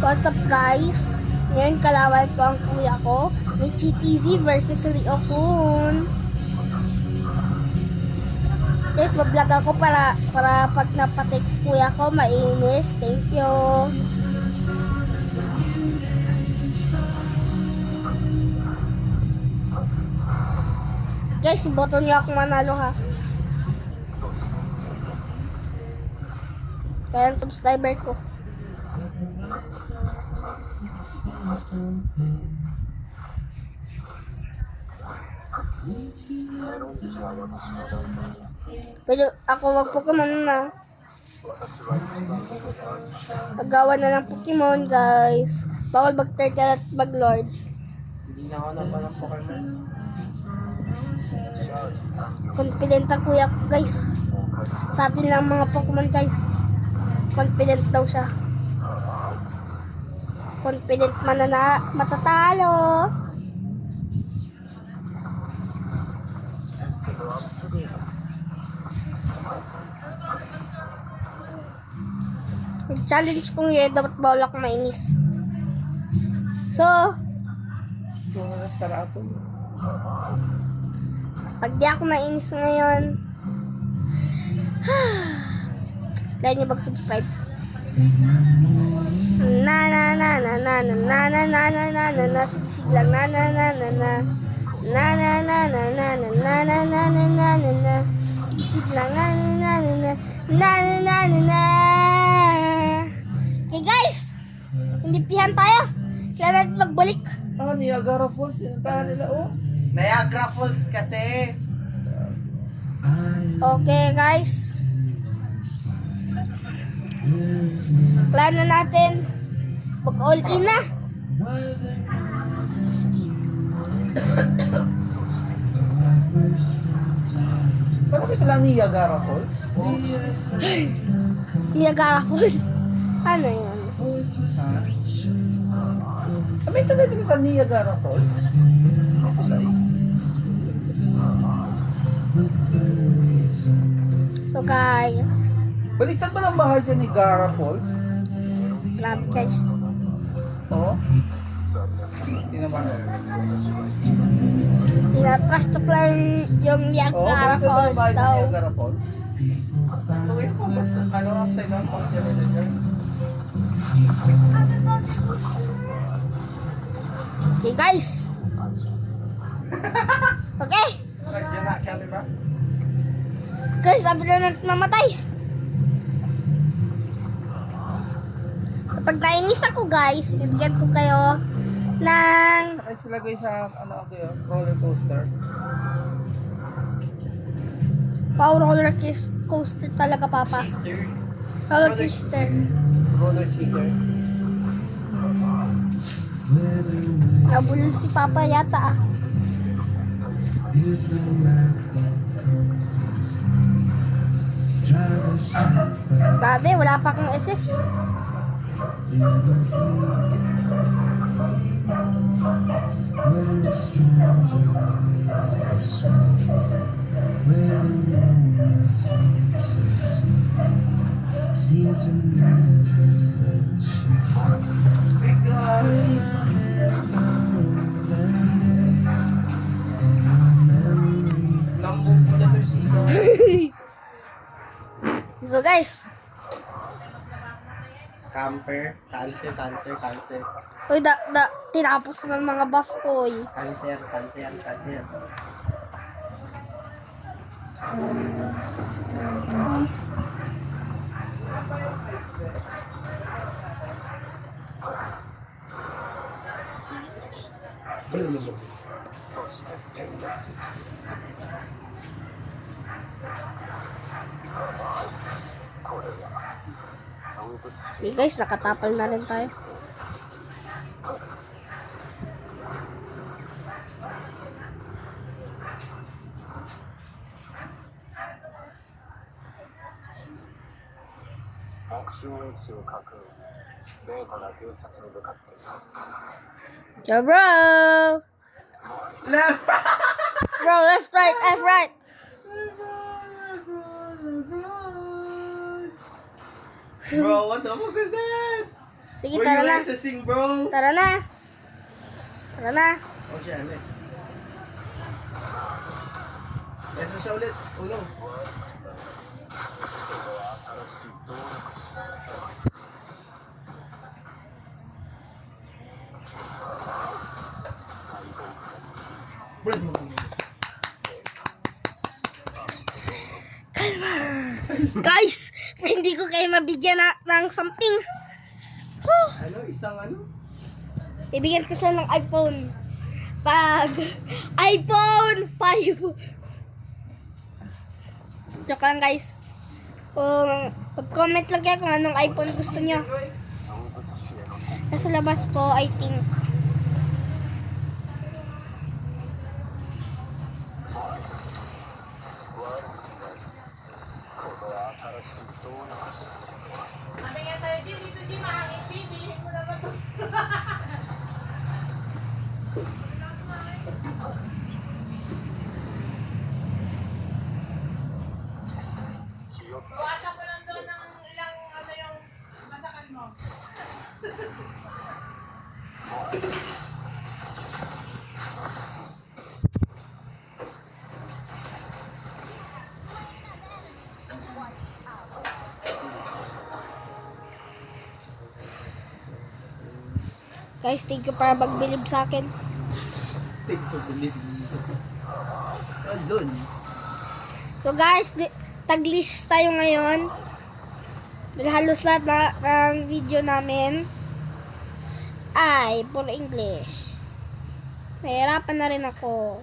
What's up guys? Ngayon kalawan ko ang kuya ko ni GTZ versus Ryokun. Guys, bablog ako para pag napatik kuya ko mainis. Thank you. Guys, boto niyo ako manalo ha. Kaya ang subscriber ko. Pero ako wag Pokemon na. Paggawa na ng Pokemon guys. Bawal mag-turtle at mag-lord. Hindi na ako napalang Pokemon. Confident ang kuya ko guys. Sa atin lang mga Pokemon guys. Confident daw siya. Confident manana matatalo. Challenge kong yun, dapat bawal ako mainis. So, Kung nag-start ako. pag di ako nainis ngayon, kaya nyo mag-subscribe. Na na na na na na na na na na na na na sigisig lang na na na na na na na na na na na na na na na na na na sigisig lang na na na na na na na na na. Okay guys, hindi pihan tayo. Kailangan natin magbalik. Ah, Niagara Falls. Sinuntahan nila, oh. Niagara Falls kasi. Okay guys, plano natin mag all in na. Bakit lang Niagara Falls? Niagara Falls. Ano yun? May tagal din sa Niagara Falls. So guys, Baliktad ba ng bahay sa Niagara Falls? grabe guys. Oo. Hindi naman. Trust to plan yung Oo, Niagara baliktad ba Falls ng bahay sa daw. Niagara Falls? Tuwing ko, ano, upside down falls yan dyan. Okay guys. Okay. Diyan na, kaya ba? Guys, sabi na natin mamatay. Kapag nainis ako guys, bibigyan ko kayo ng Ay, silagay sa, ano, roller coaster. power roller coaster talaga papa. Roller coaster. Roller cheater. Nabulol si papa yata ah. Grabe, wala pa akong SS. So guys, Camper, cancer. uy, tinapos ko ng mga buff ko eh. Cancer. Okay guys, nakatapal na rin tayo. Yo bro! Left! Bro, left, right. Bro, what the fuck is that? Sige, tara na. sing, bro? Tara na. Tara na. Oh, siya, next. Next na siya ulit. Uno. Brad mo. Guys, hindi ko kayo mabigyan ng something. Huh. Ano? Isang ano? Bibigyan ko sila ng iPhone. Pag iPhone 5. Joke lang guys. Kung mag-comment lang kayo kung anong iPhone gusto niyo. Nasa labas po, I think. Guys, thank you para magbilib sa akin. Take to believe me. Doon. So guys, tag-list tayo ngayon. Dahil halos lahat ng video namin ay puro English. Nahihirapan na rin ako.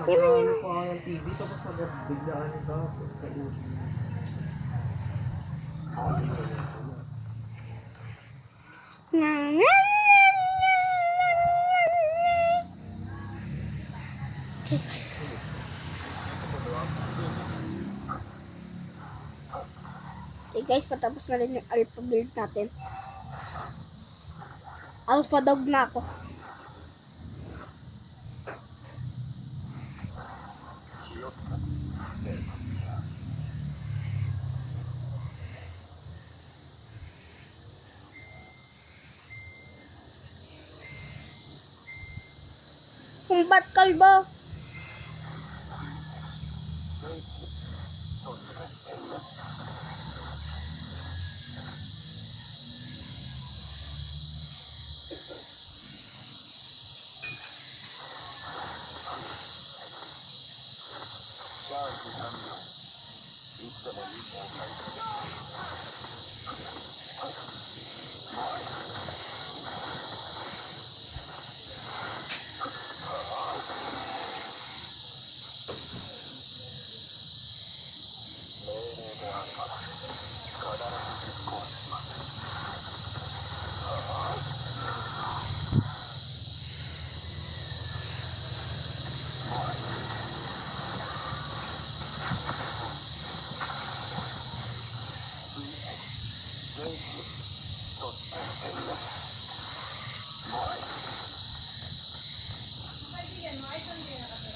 Nag-ano pa ako ng TV tapos nag-biglaan ka. Okay guys. Okay guys, patapos na rin yung alpha build natin. Alpha dog na ako. Kung ba't kalbo?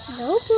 Hello po.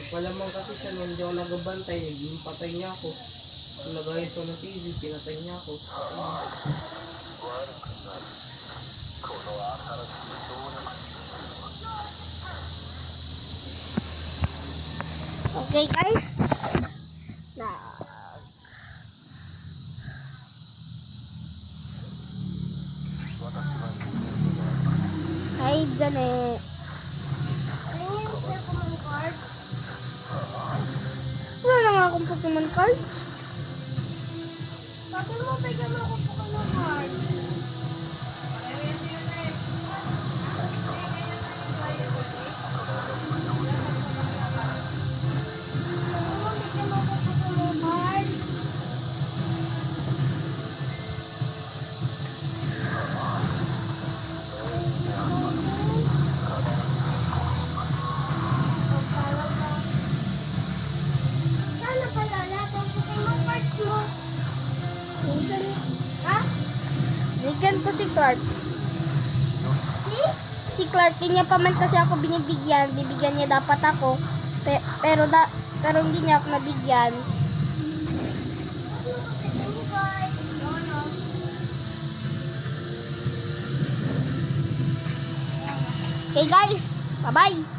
Palamang kasi siya nung hindi ako nagabantay, naging patay niya ako. Kung nagayos ko ng TV, pinatay niya ako. Okay guys. Na Hi Janet. Wala na nga akong Pokemon cards. Sabi mo, bigyan mo ako Pokemon card. Sabi mo, bigyan mo ako Pokemon card. Sana pala lahat ng Pokemon cards mo. Ha? Bigyan ko si Clark. See? Si Clark, di niya pa man kasi ako binibigyan. Bibigyan niya dapat ako. Pero hindi niya ako nabigyan. Okay guys, bye-bye.